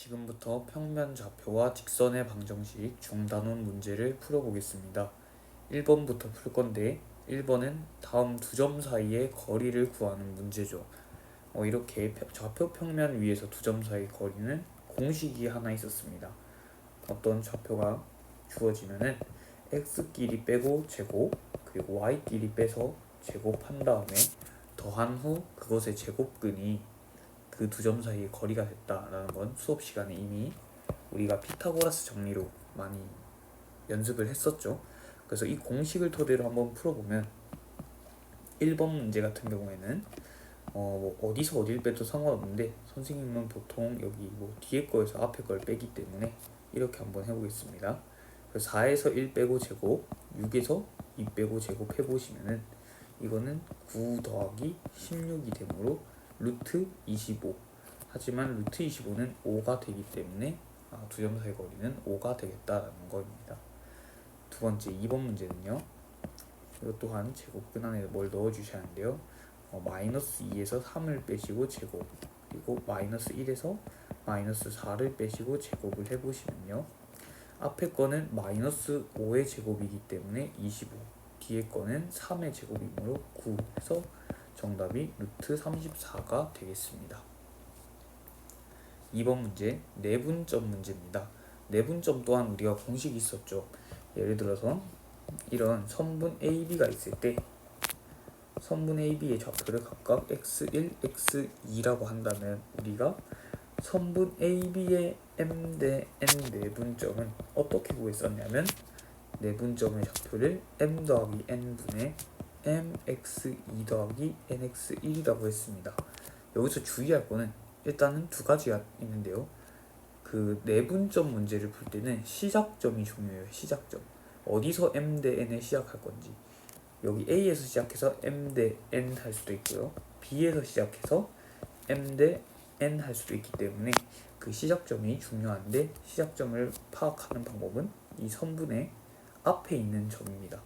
지금부터 평면 좌표와 직선의 방정식 중단원 문제를 풀어보겠습니다. 1번부터 풀 건데 1번은 다음 두 점 사이의 거리를 구하는 문제죠. 이렇게 좌표 평면 위에서 두 점 사이의 거리는 공식이 하나 있었습니다. 어떤 좌표가 주어지면은 x끼리 빼고 제곱, 그리고 y끼리 빼서 제곱한 다음에 더한 후 그것의 제곱근이 그 두 점 사이의 거리가 됐다라는 건 수업 시간에 이미 우리가 피타고라스 정리로 많이 연습을 했었죠. 그래서 이 공식을 토대로 한번 풀어보면 1번 문제 같은 경우에는 어디서 어디를 빼도 상관없는데 선생님은 보통 여기 뒤에 거에서 앞에 걸 빼기 때문에 이렇게 한번 해보겠습니다. 그래서 4에서 1 빼고 제곱, 6에서 2 빼고 제곱 해보시면은 이거는 9 더하기 16이 되므로 루트 25. 하지만 루트 25는 5가 되기 때문에 두 점 사이 거리는 5가 되겠다라는 겁니다. 두 번째 2번 문제는요. 이것 또한 제곱근 안에 뭘 넣어주셔야 하는데요. 마이너스 2에서 3을 빼시고 제곱, 그리고 마이너스 1에서 마이너스 4를 빼시고 제곱을 해보시면요. 앞에 거는 마이너스 5의 제곱이기 때문에 25, 뒤에 거는 3의 제곱이므로 9 해서 정답이 루트 34가 되겠습니다. 2번 문제 내분점 문제입니다. 내분점 또한 우리가 공식이 있었죠. 예를 들어서 이런 선분 AB가 있을 때 선분 AB의 좌표를 각각 x1, x2라고 한다면 우리가 선분 AB의 m 대 n 내분점은 어떻게 구했었냐면 내분점의 좌표를 m 더하기 n분의 mx2 더하기 nx1이라고 했습니다. 여기서 주의할 거는 일단은 두 가지가 있는데요. 그 내분점 문제를 풀 때는 시작점이 중요해요. 시작점. 어디서 m 대 n에 시작할 건지. 여기 A에서 시작해서 m 대 n 할 수도 있고요. B에서 시작해서 m 대 n 할 수도 있기 때문에 그 시작점이 중요한데 시작점을 파악하는 방법은 이 선분의 앞에 있는 점입니다.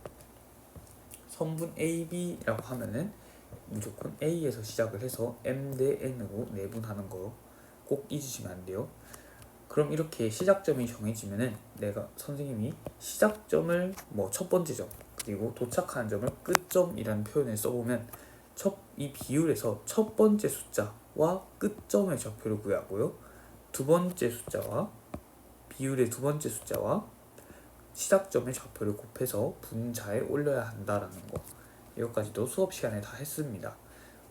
선분 AB라고 하면은 무조건 A에서 시작을 해서 m 대 n으로 내분하는 거 꼭 잊으시면 안 돼요. 그럼 이렇게 시작점이 정해지면은 선생님이 시작점을 첫 번째 점 그리고 도착하는 점을 끝점이라는 표현을 써보면 이 비율에서 첫 번째 숫자와 끝점의 좌표를 구하고요. 두 번째 숫자와 비율의 두 번째 숫자와 시작점의 좌표를 곱해서 분자에 올려야 한다라는 거. 이것까지도 수업 시간에 다 했습니다.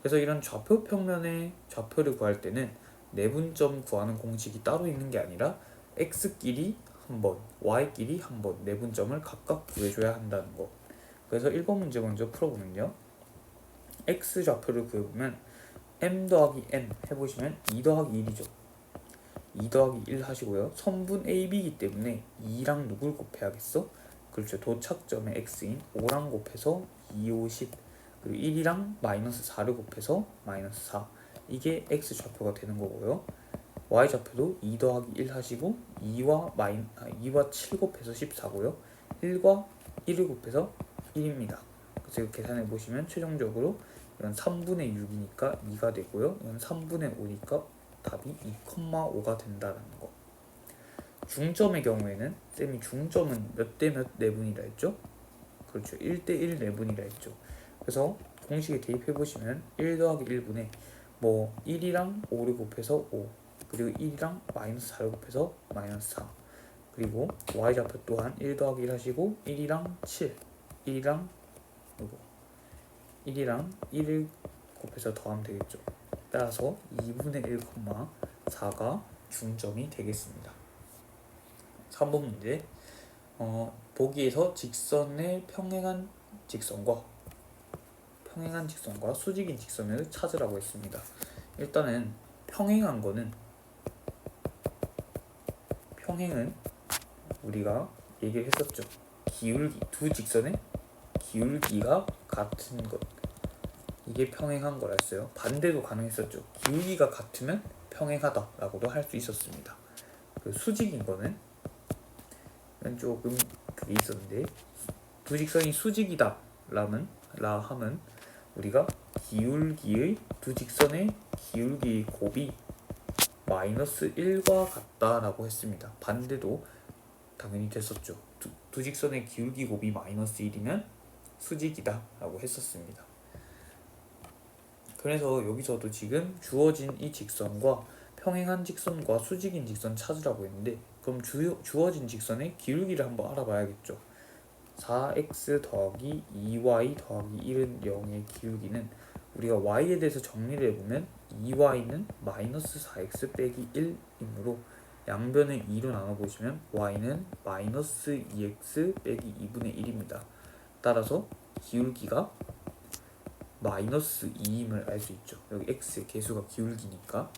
그래서 이런 좌표 평면의 좌표를 구할 때는 내분점 구하는 공식이 따로 있는 게 아니라 x끼리 한 번, y끼리 한 번 내분점을 각각 구해줘야 한다는 거. 그래서 1번 문제 먼저 풀어보면요. x 좌표를 구해보면 m 더하기 n 해보시면 2 더하기 1이죠. 2 더하기 1 하시고요. 선분 AB이기 때문에 2랑 누굴 곱해야겠어? 그렇죠. 도착점의 x인 5랑 곱해서 2, 5, 10 그리고 1이랑 마이너스 4를 곱해서 마이너스 4 이게 x 좌표가 되는 거고요. y 좌표도 2 더하기 1 하시고 2와 7 곱해서 14고요. 1과 1을 곱해서 1입니다. 그래서 이거 계산해 보시면 최종적으로 이건 3분의 6이니까 2가 되고요. 이건 3분의 5니까 답이 2,5가 된다는 거. 중점의 경우에는 쌤이 중점은 몇 대 몇 내분이라 했죠? 그렇죠. 1대 1 내분이라 했죠. 그래서 공식에 대입해 보시면 1 더하기 1분의 1이랑 5를 곱해서 5 그리고 1이랑 마이너스 4를 곱해서 마이너스 4 그리고 y좌표 또한 1 더하기 1 하시고 1이랑 7 1이랑 1을 곱해서 더하면 되겠죠. 따라서 2분의 1, 4가 중점이 되겠습니다. 3번 문제 보기에서 직선의 평행한 직선과 수직인 직선을 찾으라고 했습니다. 일단은 평행은 우리가 얘기를 했었죠. 두 직선의 기울기가 같은 것 이게 평행한 거라 했어요. 반대도 가능했었죠. 기울기가 같으면 평행하다라고도 할 수 있었습니다. 그 수직인 거는 조금 그게 있었는데 두 직선이 수직이다 하면 우리가 두 직선의 기울기의 곱이 마이너스 1과 같다라고 했습니다. 반대도 당연히 됐었죠. 두 직선의 기울기 곱이 마이너스 1이면 수직이다 라고 했었습니다. 그래서 여기서도 지금 주어진 이 직선과 평행한 직선과 수직인 직선 찾으라고 했는데, 그럼 주어진 직선의 기울기를 한번 알아봐야겠죠. 4x 더하기 2y 더하기 1은 0의 기울기는, 우리가 y에 대해서 정리를 해보면 2y는 마이너스 4x 빼기 1이므로 양변을 2로 나눠보시면 y는 마이너스 2x 빼기 2분의 1입니다. 따라서 기울기가 마이너스 2임을 알 수 있죠. 여기 x의 개수가 기울기니까.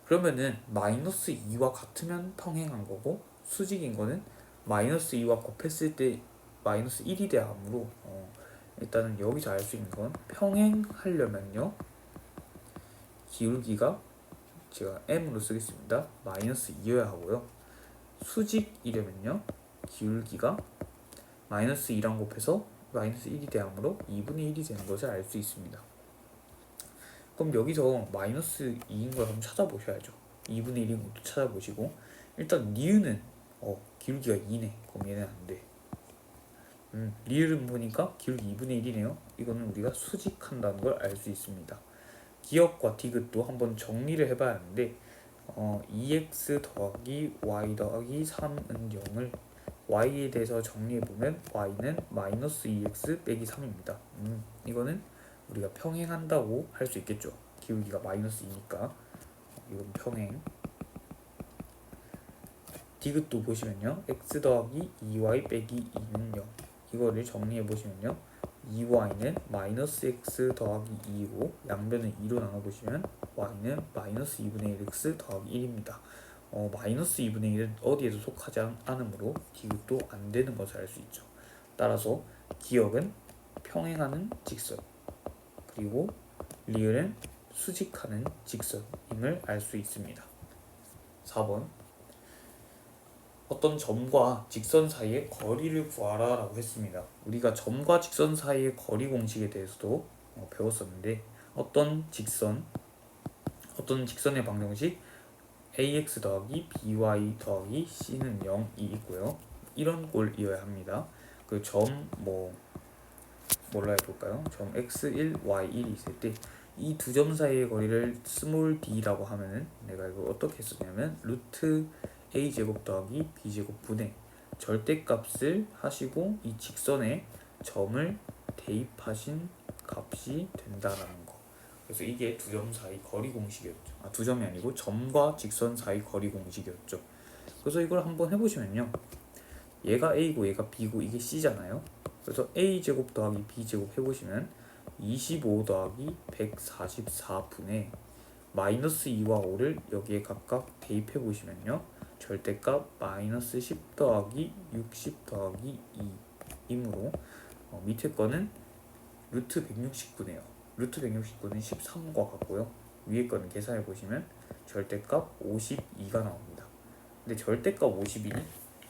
그러면은 마이너스 2와 같으면 평행한 거고, 수직인 거는 마이너스 2와 곱했을 때 마이너스 1이 돼야 하므로 일단은 여기서 알 수 있는 건 평행하려면요, 기울기가 제가 m으로 쓰겠습니다. 마이너스 2여야 하고요. 수직이려면요, 기울기가 마이너스 2랑 곱해서 마이너스 1이 돼야 하므로 2분의 1이 되는 것을 알 수 있습니다. 그럼 여기서 마이너스 2인 걸 한번 찾아보셔야죠. 2분의 1인 것도 찾아보시고, 일단 니은은 기울기가 2네. 그럼 얘는 안 돼. 리을은 보니까 기울기 2분의 1이네요. 이거는 우리가 수직한다는 걸 알 수 있습니다. 기역과 디귿도 한번 정리를 해봐야 하는데 2x 더하기 y 더하기 3은 0을 y에 대해서 정리해보면 y는 마이너스 2x 빼기 3입니다. 이거는 우리가 평행한다고 할 수 있겠죠. 기울기가 마이너스 2니까 이건 평행. 디귿도 보시면요, x 더하기 2y 빼기 2는 0. 이거를 정리해보시면요, 2y는 마이너스 x 더하기 2이고 양변을 2로 나눠보시면 y는 마이너스 2분의 1x 더하기 1입니다. 마이너스 2분의 1은 어디에도 속하지 않으므로 디귿도 안 되는 것을 알 수 있죠. 따라서 기역은 평행하는 직선, 그리고 리을은 수직하는 직선임을 알 수 있습니다. 4번, 어떤 점과 직선 사이의 거리를 구하라 라고 했습니다. 우리가 점과 직선 사이의 거리 공식에 대해서도 배웠었는데, 어떤 직선의 방정식 ax 더하기 by 더하기 c는 0이 있고요. 이런 꼴이어야 합니다. 그 점 뭘로 해볼까요? 점 x1, y1이 있을 때 이 두 점 사이의 거리를 스몰 d라고 하면은, 내가 이거 어떻게 썼냐면 루트 a제곱 더하기 b제곱 분의 절대값을 하시고 이 직선에 점을 대입하신 값이 된다라는 거. 그래서 이게 두 점 사이 거리 공식이었죠. 두 점이 아니고 점과 직선 사이 거리 공식이었죠. 그래서 이걸 한번 해보시면요, 얘가 a고 얘가 b고 이게 c잖아요. 그래서 a제곱 더하기 b제곱 해보시면 25 더하기 144분의 마이너스 2와 5를 여기에 각각 대입해보시면요, 절대값 마이너스 10 더하기 60 더하기 2이므로 밑에 거는 루트 169네요. 루트 169는 13과 같고요. 위에 거는 계산해보시면 절대값 52가 나옵니다. 근데 절대값 52는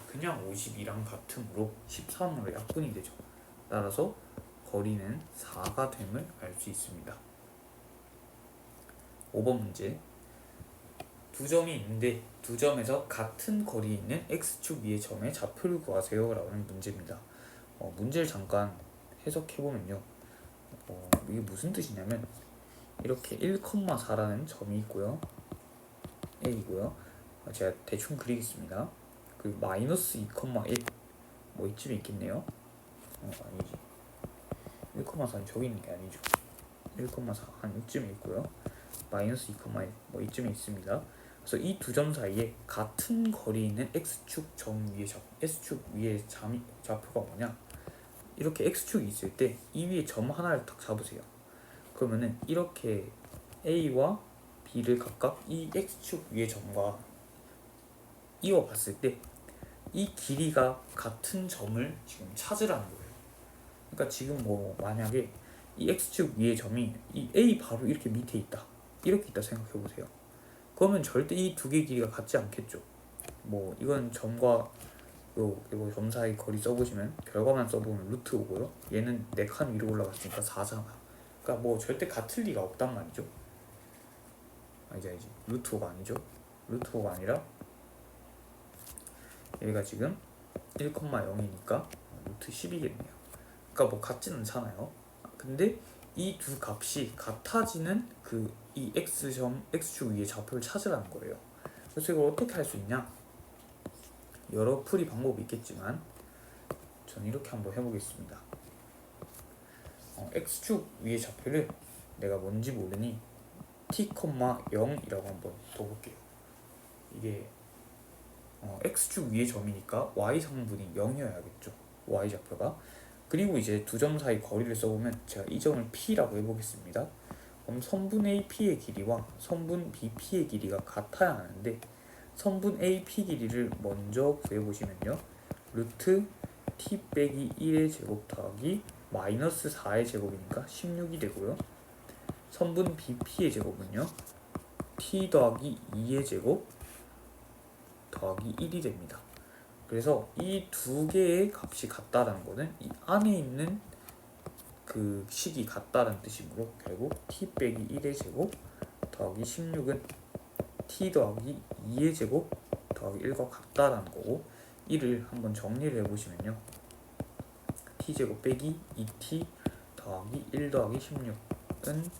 그냥 52랑 같으므로 13으로 약분이 되죠. 따라서 거리는 4가 됨을 알 수 있습니다. 5번 문제, 두 점이 있는데 두 점에서 같은 거리에 있는 x축 위의 점의 좌표를 구하세요 라는 문제입니다. 문제를 잠깐 해석해보면요, 이게 무슨 뜻이냐면 이렇게 1,4라는 점이 있고요, a이고요. 제가 대충 그리겠습니다. 그 마이너스 2,1 뭐 이쯤에 있겠네요. 아니지, 1,4는 저기 있는 게 아니죠. 1,4 한 이쯤에 있고요. 마이너스 2,1 뭐 이쯤에 있습니다. 그래서 이 두 점 사이에 같은 거리에 있는 x축 점 위에 s축 위에 좌표가 뭐냐, 이렇게 x축이 있을 때 이 위에 점 하나를 딱 잡으세요. 그러면은 이렇게 a와 b를 각각 이 x축 위의 점과 이어봤을 때 이 길이가 같은 점을 지금 찾으라는 거예요. 그러니까 지금 만약에 이 x축 위의 점이 이 a 바로 이렇게 밑에 있다, 이렇게 있다 생각해보세요. 그러면 절대 이 두 개의 길이가 같지 않겠죠. 이건 점과 요 점 사이 거리 써보시면 결과만 써보면 루트 5고요. 얘는 4칸 위로 올라갔으니까 4잖아. 그러니까 절대 같을 리가 없단 말이죠. 알지. 루트 5가 아니죠. 루트 5가 아니라 여기가 지금 1,0이니까 루트 10이겠네요. 그러니까 뭐 같지는 않잖아요. 근데 이 두 값이 같아지는 이 x축 위의 좌표를 찾으라는 거예요. 그래서 이걸 어떻게 할 수 있냐? 여러 풀이 방법이 있겠지만 저는 이렇게 한번 해보겠습니다. x축 위의 좌표를 내가 뭔지 모르니 t, 0이라고 한번 둬볼게요. 이게 x축 위의 점이니까 y상분이 0이어야겠죠. y좌표가. 그리고 이제 두 점 사이 거리를 써보면 제가 이 점을 p라고 해보겠습니다. 그럼 선분 AP의 길이와 선분 BP의 길이가 같아야 하는데 선분 AP 길이를 먼저 구해보시면요. 루트 t 빼기 1의 제곱 더하기 마이너스 4의 제곱이니까 16이 되고요. 선분 BP의 제곱은요. t 더하기 2의 제곱 더하기 1이 됩니다. 그래서 이 두 개의 값이 같다라는 거는 이 안에 있는 그 식이 같다라는 뜻이므로 결국 t 빼기 1의 제곱 더하기 16은 t 더하기 2의 제곱 더하기 1과 같다라는 거고, 이를 한번 정리를 해보시면요. t제곱 빼기 2t 더하기 1 더하기 16은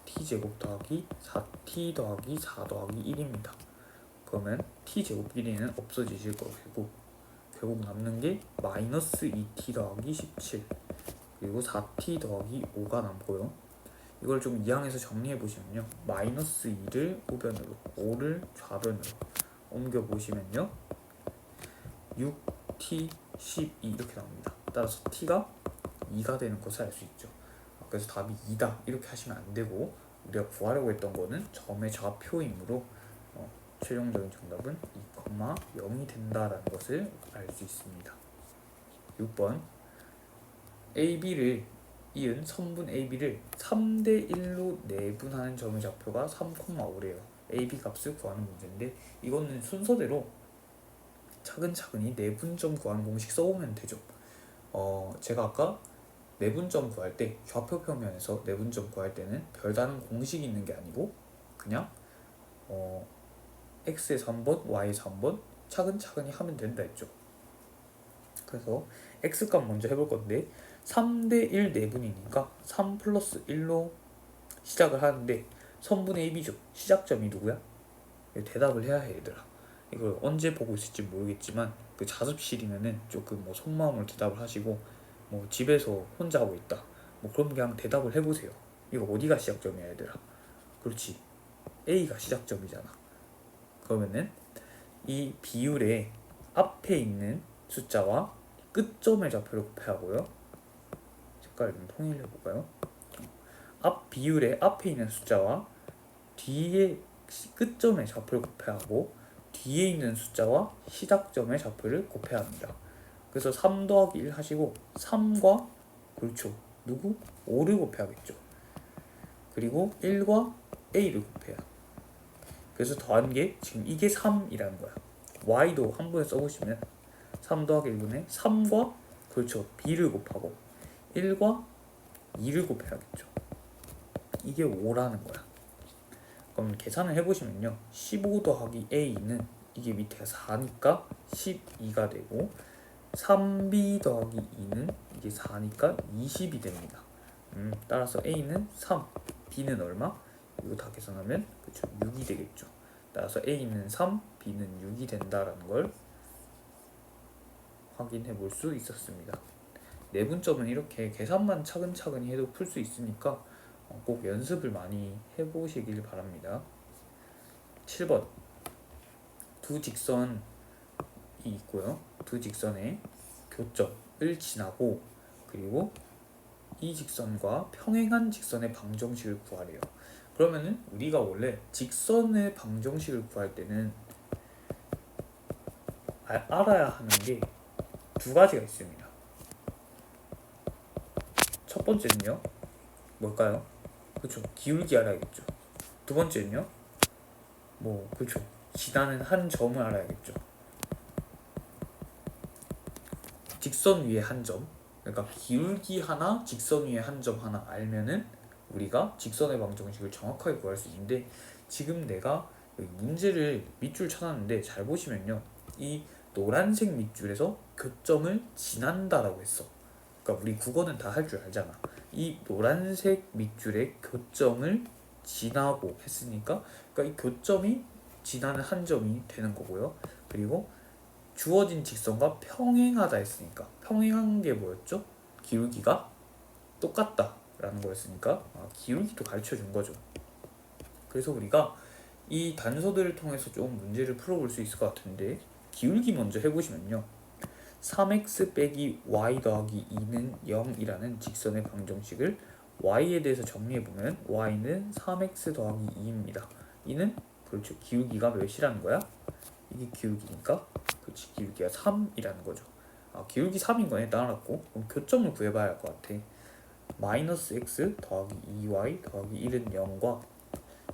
t제곱 더하기 4t 더하기 4 더하기 1입니다. 그러면 t제곱 길이는 없어지실 거고 결국 남는 게 마이너스 2t 더하기 17 그리고 4t 더하기 5가 남고요. 이걸 좀 이항에서 정리해 보시면요. 마이너스 2를 우변으로 5를 좌변으로 옮겨 보시면요. 6t 12 이렇게 나옵니다. 따라서 t가 2가 되는 것을 알 수 있죠. 그래서 답이 2다 이렇게 하시면 안 되고, 우리가 구하려고 했던 거는 점의 좌표이므로 최종적인 정답은 2,0이 된다라는 것을 알 수 있습니다. 6번 AB를 이은 선분 AB를 3대1로 내분하는 점의 좌표가 3,5래요. AB 값을 구하는 문제인데 이거는 순서대로 차근차근히 내분점 구하는 공식 써오면 되죠. 제가 아까 내분점 구할 때 좌표 평면에서 내분점 구할 때는 별다른 공식이 있는 게 아니고 그냥 x에서 한번 y에서 한번 차근차근히 하면 된다 했죠. 그래서 x값 먼저 해볼 건데 3대1 내분이니까 3 플러스 1로 시작을 하는데 선분의 AB죠. 시작점이 누구야? 대답을 해야 해 얘들아. 이걸 언제 보고 있을지 모르겠지만 그 자습실이면은 조금 뭐 속마음으로 대답을 하시고, 뭐 집에서 혼자 하고 있다 뭐 그럼 그냥 대답을 해보세요. 이거 어디가 시작점이야 얘들아? 그렇지, A가 시작점이잖아. 그러면은 이 비율의 앞에 있는 숫자와 끝점의 좌표를 곱해하고요. 색깔을 좀 통일해볼까요? 앞 비율의 앞에 있는 숫자와 뒤에 끝점의 좌표를 곱해하고 뒤에 있는 숫자와 시작점의 좌표를 곱해야 합니다. 그래서 3 더하기 1 하시고 3과 그렇죠. 누구? 5를 곱해야겠죠. 그리고 1과 A를 곱해야. 그래서 더한 게 지금 이게 3이라는 거야. Y도 한 번에 써보시면 3 더하기 1분의 3과 그렇죠. B를 곱하고 1과 2를 곱해야겠죠. 이게 5라는 거야. 그럼 계산을 해보시면요. 15 더하기 A는 이게 밑에가 4니까 12가 되고 3B 더하기 2는 이게 4니까 20이 됩니다. 따라서 A는 3, B는 얼마? 이거 다 계산하면 그쵸 6이 되겠죠. 따라서 A는 3, B는 6이 된다라는 걸 확인해 볼 수 있었습니다. 내분점은 이렇게 계산만 차근차근히 해도 풀 수 있으니까 꼭 연습을 많이 해보시길 바랍니다. 7번 두 직선이 있고요. 두 직선의 교점을 지나고 그리고 이 직선과 평행한 직선의 방정식을 구하래요. 그러면은 우리가 원래 직선의 방정식을 구할 때는 알아야 하는 게 두 가지가 있습니다. 첫 번째는요. 뭘까요? 그렇죠. 기울기 알아야겠죠. 두 번째는요. 그렇죠. 지나는 한 점을 알아야겠죠. 직선 위에 한 점, 그러니까 기울기 하나, 직선 위에 한 점 하나 알면은 우리가 직선의 방정식을 정확하게 구할 수 있는데 지금 내가 여기 문제를 밑줄 쳐놨는데 잘 보시면요, 이 노란색 밑줄에서 교점을 지난다라고 했어. 그러니까 우리 국어는 다 할 줄 알잖아. 이 노란색 밑줄의 교점을 지나고 했으니까, 그러니까 이 교점이 지나는 한 점이 되는 거고요. 그리고 주어진 직선과 평행하다 했으니까 평행한 게 뭐였죠? 기울기가 똑같다라는 거였으니까 기울기도 가르쳐 준 거죠. 그래서 우리가 이 단서들을 통해서 좀 문제를 풀어볼 수 있을 것 같은데, 기울기 먼저 해보시면요, 3x 빼기 y 더하기 2는 0이라는 직선의 방정식을 y에 대해서 정리해보면 y는 3x 더하기 2입니다. 이는 그렇죠, 기울기가 몇이라는 거야? 이게 기울기니까 그렇지, 기울기가 3이라는 거죠. 기울기 3인 거네, 따라놨고. 그럼 교점을 구해봐야 할 것 같아. 마이너스 x 더하기 2y 더하기 1은 0과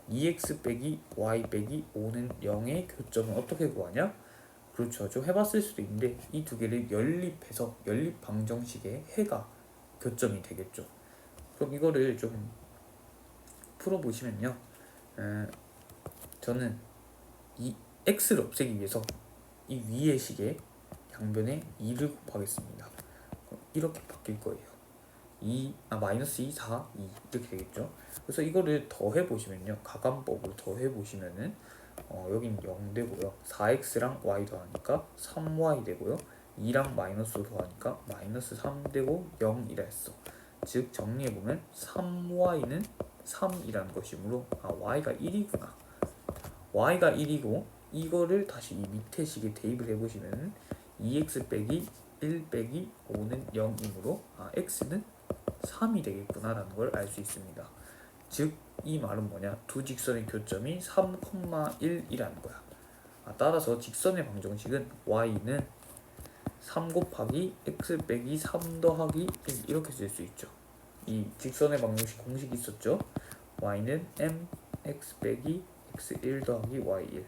2x 빼기 y 빼기 5는 0의 교점을 어떻게 구하냐? 그렇죠, 좀 해봤을 수도 있는데 이 두 개를 연립해서 연립 방정식의 해가 교점이 되겠죠. 그럼 이거를 좀 풀어보시면요, 저는 이 x를 없애기 위해서 이 위의 식에 양변에 2를 곱하겠습니다. 이렇게 바뀔 거예요. 마이너스 2, 4, 2 이렇게 되겠죠. 그래서 이거를 더해보시면요, 가감법으로 더해보시면은 여긴 0 되고요, 4x랑 y 더하니까 3y 되고요, 2랑 마이너스 더하니까 마이너스 3 되고 0이라 했어. 즉 정리해보면 3y는 3이라는 것이므로 y가 1이구나. y가 1이고 이거를 다시 이 밑에 식에 대입을 해보시면 2x 빼기 1 빼기 5는 0이므로 x는 3이 되겠구나 라는 걸 알 수 있습니다. 즉 이 말은 뭐냐, 두 직선의 교점이 3,1이라는 거야. 따라서 직선의 방정식은 y는 3 곱하기 x 빼기 3 더하기 1 이렇게 쓸 수 있죠. 이 직선의 방정식 공식이 있었죠. y는 mx 빼기 x1 더하기 y1,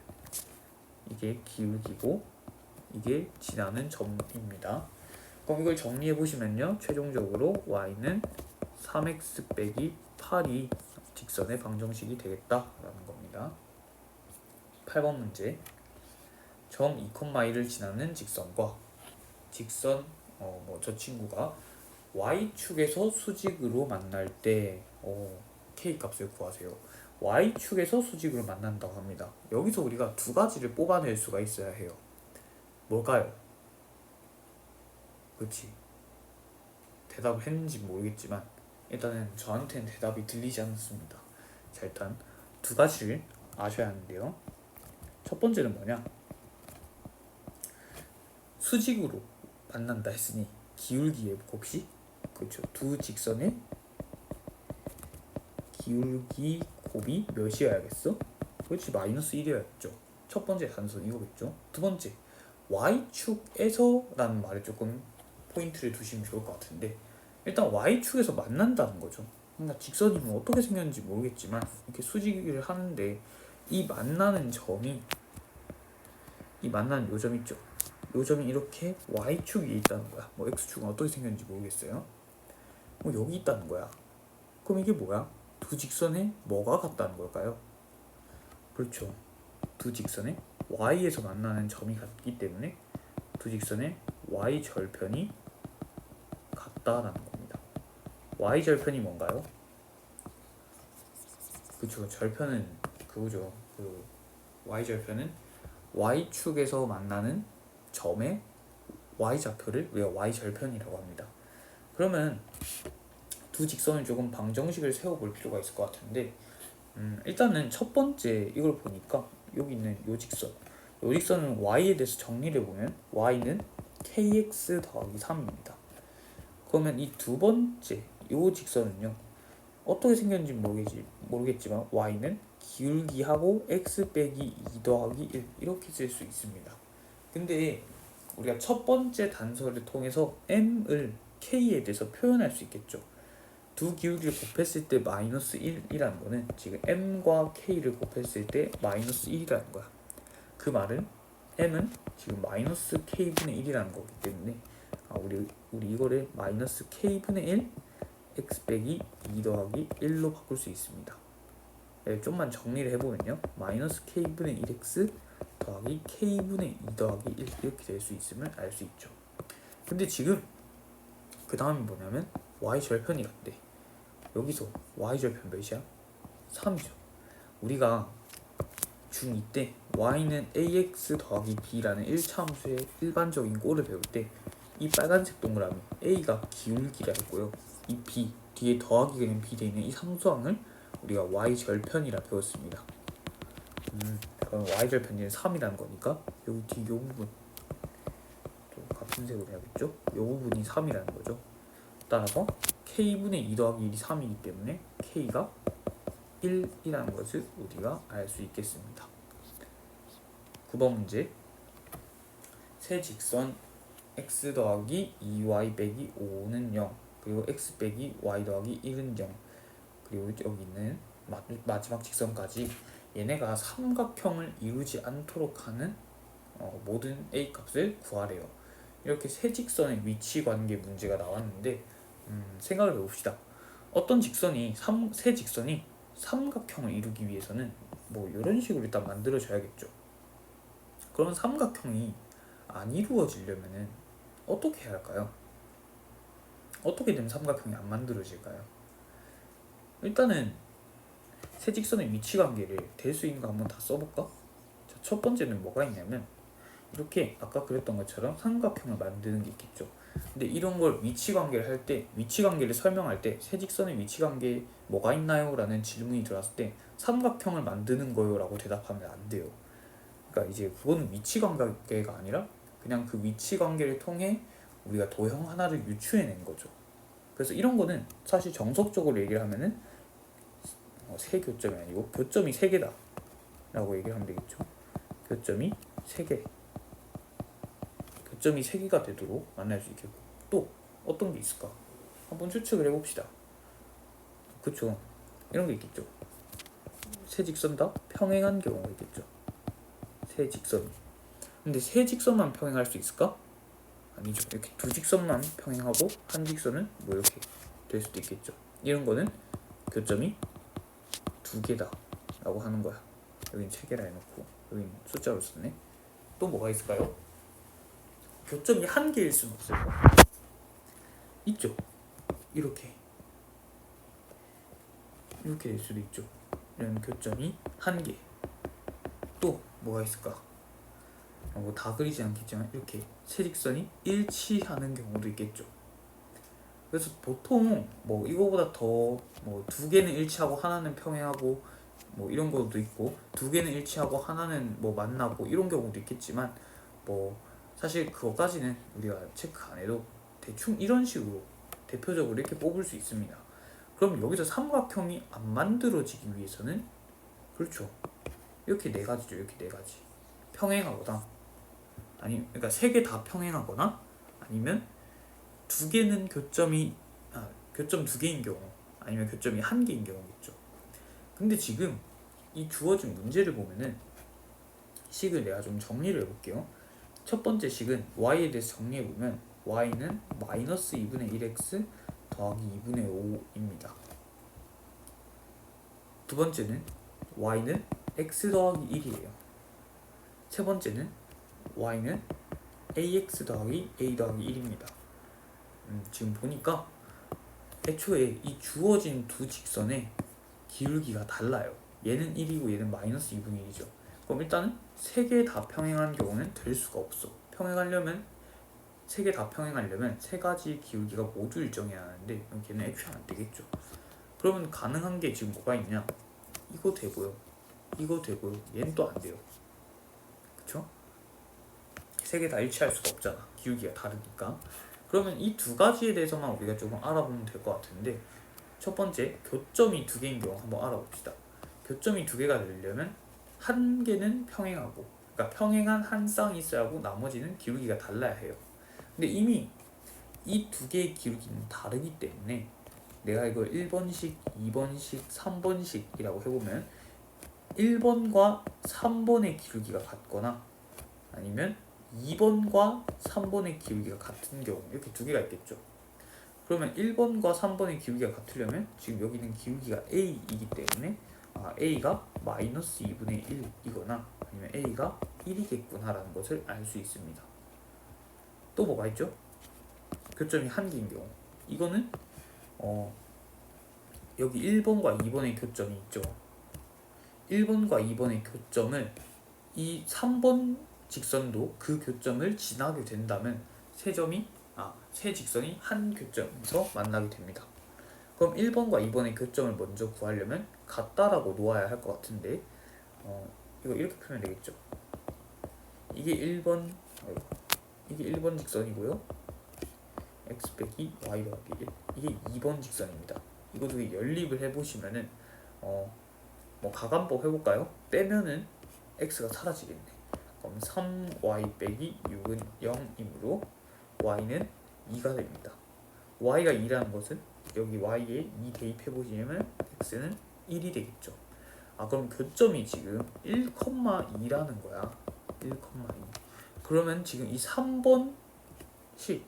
이게 기울기고 이게 지나는 점입니다. 그럼 이걸 정리해 보시면요, 최종적으로 y는 3x 빼기 8이 직선의 방정식이 되겠다라는 겁니다. 8번 문제. 점 2,1을 지나는 직선과 직선 저 친구가 y축에서 수직으로 만날 때 k 값을 구하세요. y축에서 수직으로 만난다고 합니다. 여기서 우리가 두 가지를 뽑아낼 수가 있어야 해요. 뭘까요? 그렇지, 대답을 했는지 모르겠지만 일단은 저한테는 대답이 들리지 않습니다. 자, 일단 두 가지를 아셔야 하는데요. 첫 번째는 뭐냐, 수직으로 만난다 했으니 기울기의 곱식, 그렇죠, 두 직선의 기울기 곱이 몇이어야겠어? 그렇지, 마이너스 1이어야겠죠. 첫 번째 단서는 이거겠죠. 두 번째, y축에서 라는 말에 조금 포인트를 두시면 좋을 것 같은데, 일단 y축에서 만난다는 거죠. 그러니까 직선이 뭐 어떻게 생겼는지 모르겠지만 이렇게 수직을 하는데 이 만나는 점이, 이 만나는 요점 있죠. 요점이 이렇게 y축 위에 있다는 거야. 뭐 x축은 어떻게 생겼는지 모르겠어요. 뭐 여기 있다는 거야. 그럼 이게 뭐야? 두 직선에 뭐가 같다는 걸까요? 그렇죠, 두 직선에 y에서 만나는 점이 같기 때문에 두 직선의 y 절편이 같다라는 겁니다. y 절편이 뭔가요? 그쵸, 절편은 그거죠. 그 y 절편은 y축에서 만나는 점의 y좌표를 우리가 y 절편이라고 합니다. 그러면 두 직선을 조금 방정식을 세워볼 필요가 있을 것 같은데, 일단은 첫 번째 이걸 보니까 여기 있는 요 직선은 y에 대해서 정리를 해보면 y는 kx 더하기 3입니다. 그러면 이 두 번째 요 직선은요, 어떻게 생겼는지 모르겠지만 y는 기울기하고 x 빼기 2 더하기 1 이렇게 쓸 수 있습니다. 근데 우리가 첫 번째 단서를 통해서 m을 k에 대해서 표현할 수 있겠죠. 두 기울기를 곱했을 때 마이너스 1이라는 거는 지금 m과 k를 곱했을 때 마이너스 1이라는 거야. 그 말은 m은 지금 마이너스 k분의 1이라는 거기 때문에 우리 이거를 마이너스 k분의 1 x 빼기 2 더하기 1로 바꿀 수 있습니다. 좀만 정리를 해보면요, 마이너스 k분의 1x 더하기 k분의 2 더하기 1 이렇게 될 수 있음을 알 수 있죠. 근데 지금 그 다음이 뭐냐면 y 절편이란데, 여기서 y 절편 몇이야? 3이죠. 우리가 중2 때 y는 ax 더하기 b라는 1차 함수의 일반적인 꼴을 배울 때 이 빨간색 동그라미 a가 기울기라 했고요, 이 b 뒤에 더하기 그냥 b 돼 있는 이 상수항을 우리가 y 절편이라 배웠습니다. 그럼 y 절편이 3이라는 거니까 여기 뒤 요 부분 또 같은 색으로 해야겠죠? 요 부분이 3이라는 거죠. 따라서 k분의 2 더하기 1이 3이기 때문에 k가 1이라는 것을 우리가 알 수 있겠습니다. 9번 문제. 세 직선 x 더하기 2y 빼기 5는 0, 그리고 x 빼기 y 더하기 1은 0, 그리고 여기 있는 마지막 직선까지 얘네가 삼각형을 이루지 않도록 하는 모든 a 값을 구하래요. 이렇게 세 직선의 위치 관계 문제가 나왔는데, 생각을 해봅시다. 어떤 직선이 세 직선이 삼각형을 이루기 위해서는 뭐 이런 식으로 일단 만들어져야겠죠. 그럼 삼각형이 안 이루어지려면은 어떻게 해야 할까요? 어떻게 되면 삼각형이 안 만들어질까요? 일단은 세 직선의 위치 관계를 될 수 있는 거 한번 다 써볼까? 자, 첫 번째는 뭐가 있냐면 이렇게 아까 그랬던 것처럼 삼각형을 만드는 게 있겠죠. 근데 이런 걸 위치 관계를 할 때, 위치 관계를 설명할 때 세 직선의 위치 관계 뭐가 있나요? 라는 질문이 들어왔을 때 삼각형을 만드는 거요 라고 대답하면 안 돼요. 그러니까 이제 그거는 위치 관계가 아니라 그냥 그 위치 관계를 통해 우리가 도형 하나를 유추해낸 거죠. 그래서 이런 거는 사실 정석적으로 얘기를 하면은 세 교점이 아니고 교점이 3개다 라고 얘기를 하면 되겠죠. 교점이 3개, 교점이 3개가 되도록 만날 수 있겠고, 또 어떤 게 있을까? 한번 추측을 해봅시다. 그쵸, 이런 게 있겠죠. 세 직선 다 평행한 경우가 있겠죠. 세 직선이. 근데 세 직선만 평행할 수 있을까? 아니죠. 이렇게 두 직선만 평행하고 한 직선은 뭐 이렇게 될 수도 있겠죠. 이런 거는 교점이 2개다 라고 하는 거야. 여긴 3개라 해놓고 여긴 숫자로 썼네. 또 뭐가 있을까요? 교점이 1개일 수는 없을까? 있죠. 이렇게 될 수도 있죠. 이런 교점이 1개. 또 뭐가 있을까? 뭐 다 그리지 않겠지만 이렇게 세 직선이 일치하는 경우도 있겠죠. 그래서 보통 뭐 이거보다 더 뭐 2개는 일치하고 하나는 평행하고 뭐 이런 것도 있고 2개는 일치하고 하나는 뭐 만나고 이런 경우도 있겠지만, 뭐 사실 그거까지는 우리가 체크 안 해도 대충 이런 식으로 대표적으로 이렇게 뽑을 수 있습니다. 그럼 여기서 삼각형이 안 만들어지기 위해서는, 그렇죠, 이렇게 4가지죠. 이렇게 4가지 평행하거나, 아니 그러니까 3개 다 평행하거나, 아니면 2개는 교점 2개인 경우, 아니면 교점이 1개인 경우겠죠. 근데 지금 이 주어진 문제를 보면은 식을 내가 좀 정리를 해볼게요. 첫 번째 식은 y에 대해서 정리해보면 y는 마이너스 2분의 1x 더하기 2분의 5입니다. 두 번째는 y는 x 더하기 1이에요. 세 번째는 y는 ax 더하기 a 더하기 1입니다. 지금 보니까 애초에 이 주어진 두 직선의 기울기가 달라요. 얘는 1이고 얘는 마이너스 2분의 1이죠. 그럼 일단은 3개 다 평행한 경우는 될 수가 없어. 3개 다 평행하려면 3가지 기울기가 모두 일정해야 하는데 걔는 애초에 안 되겠죠. 그러면 가능한 게 지금 뭐가 있냐? 이거 되고요, 이거 되고요, 얘는 또 안 돼요. 그쵸? 3개 다 일치할 수가 없잖아, 기울기가 다르니까. 그러면 이 2가지에 대해서만 우리가 조금 알아보면 될 것 같은데, 첫 번째 교점이 2개인 경우 한번 알아봅시다. 교점이 2개가 되려면 1개는 평행하고, 그러니까 평행한 한 쌍이 있어야 하고 나머지는 기울기가 달라야 해요. 근데 이미 이 2개의 기울기는 다르기 때문에 내가 이걸 1번식, 2번식, 3번식이라고 해보면 1번과 3번의 기울기가 같거나 아니면 2번과 3번의 기울기가 같은 경우, 이렇게 2개가 있겠죠. 그러면 1번과 3번의 기울기가 같으려면 지금 여기는 기울기가 a이기 때문에 a가 마이너스 2분의 1이거나 아니면 a가 1이겠구나 라는 것을 알 수 있습니다. 또 뭐가 있죠? 교점이 한 개인 경우, 이거는 여기 1번과 2번의 교점이 있죠. 1번과 2번의 교점을 이 3번 직선도 그 교점을 지나게 된다면 세 직선이 한 교점에서 만나게 됩니다. 그럼 1번과 2번의 교점을 먼저 구하려면 같다라고 놓아야 할 것 같은데 이거 이렇게 풀면 되겠죠. 이게 1번 직선이고요. x 빼기 y 더하기 1, 이게 2번 직선입니다. 이거 두 개 연립을 해보시면은 뭐 가감법 해볼까요? 빼면은 x가 사라지겠네. 그럼 3y 빼기 6은 0이므로 y는 2가 됩니다. y가 2라는 것은 여기 y에 2 대입해보시면 x는 1이 되겠죠. 그럼 교점이 지금 1,2라는 거야. 1,2. 그러면 지금 이 3번식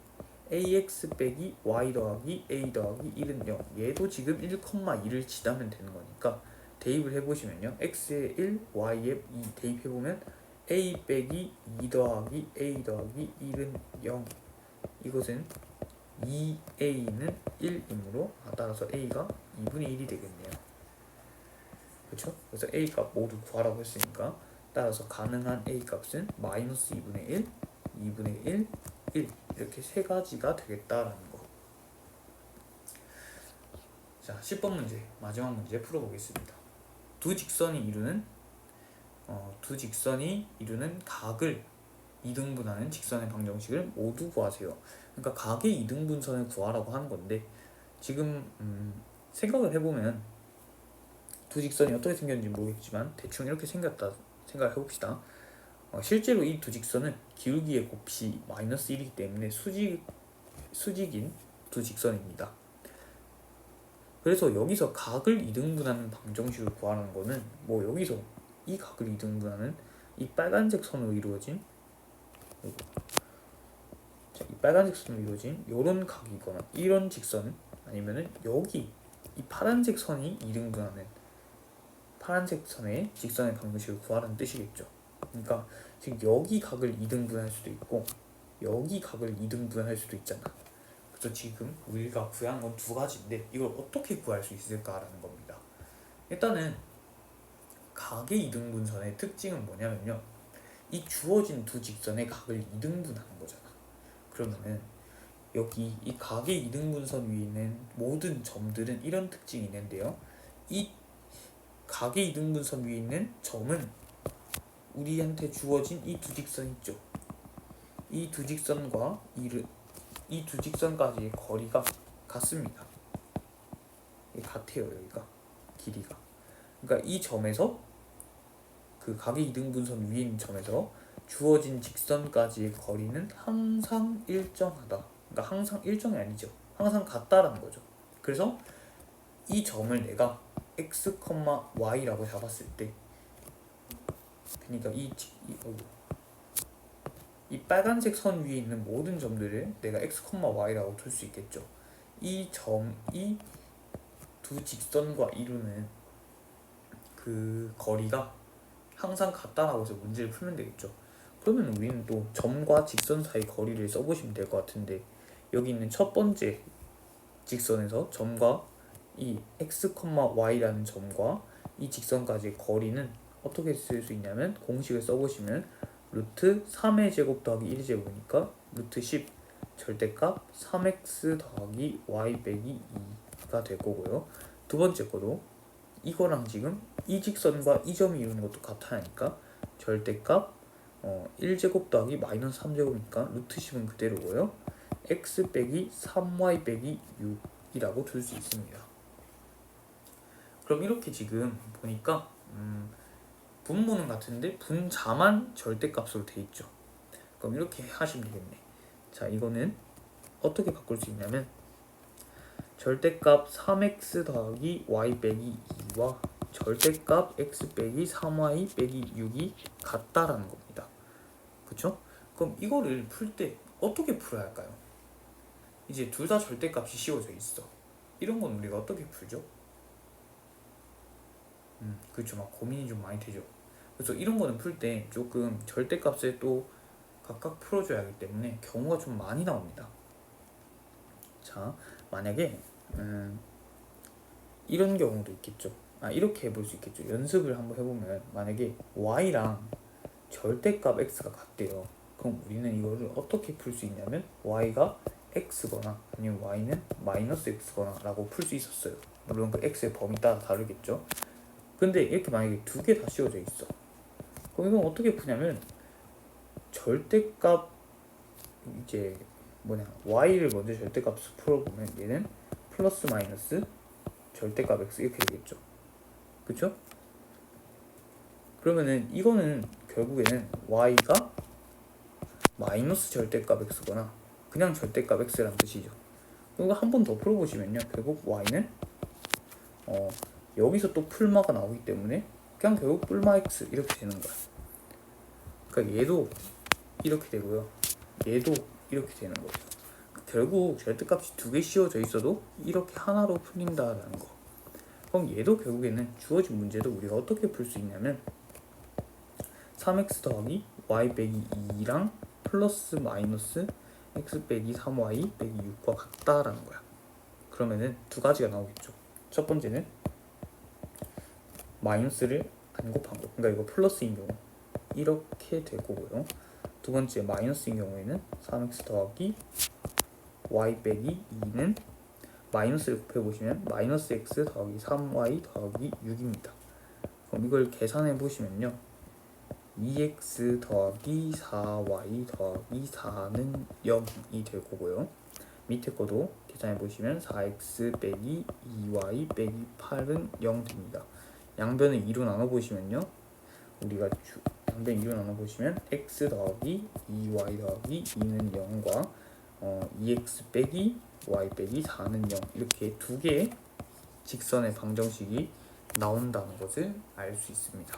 ax 빼기 y 더하기 a 더하기 1은 0, 얘도 지금 1,2를 지나면 되는 거니까 대입을 해보시면요, x에 1, y에 2 대입해보면 a 빼기 2 더하기 a 더하기 1은 0, 이것은 2a는 1이므로 따라서 a가 2분의 1이 되겠네요. 그렇죠? 그래서 a 값 모두 구하라고 했으니까 따라서 가능한 a 값은 마이너스 2분의 1, 2분의 1, 1 이렇게 세 가지가 되겠다라는 거. 자, 10번 문제, 마지막 문제 풀어보겠습니다. 두 직선이 이루는 각을 이등분하는 직선의 방정식을 모두 구하세요. 그러니까 각의 이등분선을 구하라고 하는 건데, 지금 생각을 해보면 두 직선이 어떻게 생겼는지 모르겠지만 대충 이렇게 생겼다 생각을 해봅시다. 실제로 이 두 직선은 기울기의 곱이 마이너스 1이기 때문에 수직인 두 직선입니다. 그래서 여기서 각을 이등분하는 방정식을 구하는 거는 뭐 여기서 이 각을 이등분하는 이 빨간색 선으로 이루어진 이런 각이거나 이런 직선, 아니면은 여기 이 파란색 선이 이등분하는 파란색 선의 직선의 방정식을 구하라는 뜻이겠죠. 그러니까 지금 여기 각을 이등분할 수도 있고 여기 각을 이등분할 수도 있잖아. 그래서 지금 우리가 구한 건 두 가지인데 이걸 어떻게 구할 수 있을까라는 겁니다. 일단은 각의 이등분선의 특징은 뭐냐면요, 이 주어진 두 직선의 각을 이등분하는 거잖아. 그러면은 여기 이 각의 이등분선 위에 있는 모든 점들은 이런 특징이 있는데요, 이 각의 이등분선 위에 있는 점은 우리한테 주어진 이 두 직선 있죠. 이 두 직선과 이 두 직선까지의 거리가 같습니다. 같아요. 여기가 길이가. 그러니까 이 점에서 그 각의 이등분선 위에 있는 점에서 주어진 직선까지의 거리는 항상 일정하다. 그러니까 항상 일정이 아니죠. 항상 같다라는 거죠. 그래서 이 점을 내가 x, y라고 잡았을 때, 그러니까 이 빨간색 선 위에 있는 모든 점들을 내가 x, y라고 둘 수 있겠죠. 이 두 직선과 이루는 그 거리가 항상 같다라고 해서 문제를 풀면 되겠죠. 그러면 우리는 또 점과 직선 사이 거리를 써보시면 될 것 같은데, 여기 있는 첫 번째 직선에서 점과 이 x, y라는 점과 이 직선까지의 거리는 어떻게 쓸 수 있냐면, 공식을 써보시면 루트 3의 제곱 더하기 1의 제곱이니까 루트 10 절대값 3x 더하기 y 빼기 2가 될 거고요. 두 번째 거도 이거랑 지금 이 직선과 이 점이 이루는 것도 같으니까 절대값 1제곱 더하기 마이너스 3제곱이니까 루트 10은 그대로고요. x 빼기 3y 빼기 6이라고 둘 수 있습니다. 그럼 이렇게 지금 보니까 분모는 같은데 분자만 절대값으로 돼 있죠. 그럼 이렇게 하시면 되겠네. 자, 이거는 어떻게 바꿀 수 있냐면, 절대값 3x 더하기 y 빼기 2와 절대값 x 빼기 3y 빼기 6이 같다라는 겁니다. 그쵸? 그럼 이거를 풀 때 어떻게 풀어야 할까요? 이제 둘 다 절대값이 씌워져 있어. 이런 건 우리가 어떻게 풀죠? 그렇죠. 막 고민이 좀 많이 되죠. 그래서 이런 거는 풀 때 조금 절대값을 또 각각 풀어줘야 하기 때문에 경우가 좀 많이 나옵니다. 자, 만약에 이런 경우도 있겠죠. 이렇게 해볼 수 있겠죠. 연습을 한번 해보면 만약에 y랑 절대값 x가 같대요. 그럼 우리는 이거를 어떻게 풀 수 있냐면 y가 x거나 아니면 y는 마이너스 x거나 라고 풀 수 있었어요. 물론 그 x의 범위 따라 다르겠죠. 근데 이렇게 만약에 두 개 다 씌워져 있어. 그럼 이건 어떻게 푸냐면 절대값 이제 y를 먼저 절대값을 풀어보면 얘는 플러스 마이너스 절대값 x 이렇게 되겠죠. 그쵸? 그러면은 이거는 결국에는 y가 마이너스 절대값 x거나 그냥 절대값 x라는 뜻이죠. 이거 한 번 더 풀어보시면요, 결국 y는 여기서 또 풀마가 나오기 때문에 그냥 결국 뿔마 x 이렇게 되는 거야. 그러니까 얘도 이렇게 되고요, 얘도 이렇게 되는 거죠. 결국 절대값이 두 개 씌워져 있어도 이렇게 하나로 풀린다라는 거. 그럼 얘도 결국에는 주어진 문제도 우리가 어떻게 풀 수 있냐면 3x 더하기 y 빼기 2랑 플러스 마이너스 x 빼기 3y 빼기 6과 같다라는 거야. 그러면은 두 가지가 나오겠죠. 첫 번째는 마이너스를 안 곱한 거, 그러니까 이거 플러스인 경우 이렇게 될 거고요. 두 번째 마이너스인 경우에는 3x 더하기 y 빼기 2는 마이너스를 곱해보시면 마이너스 x 더하기 3y 더하기 6입니다. 그럼 이걸 계산해 보시면요, 2x 더하기 4y 더하기 4는 0이 될 거고요. 밑에 거도 계산해 보시면 4x 빼기 2y 빼기 8은 0 됩니다. 양변을 2로 나눠 보시면요, 우리가 양변 2로 나눠 보시면 x 더하기 2y 더하기 2는 0과 2x 빼기 y 빼기 4는 0 이렇게 두 개의 직선의 방정식이 나온다는 것을 알 수 있습니다.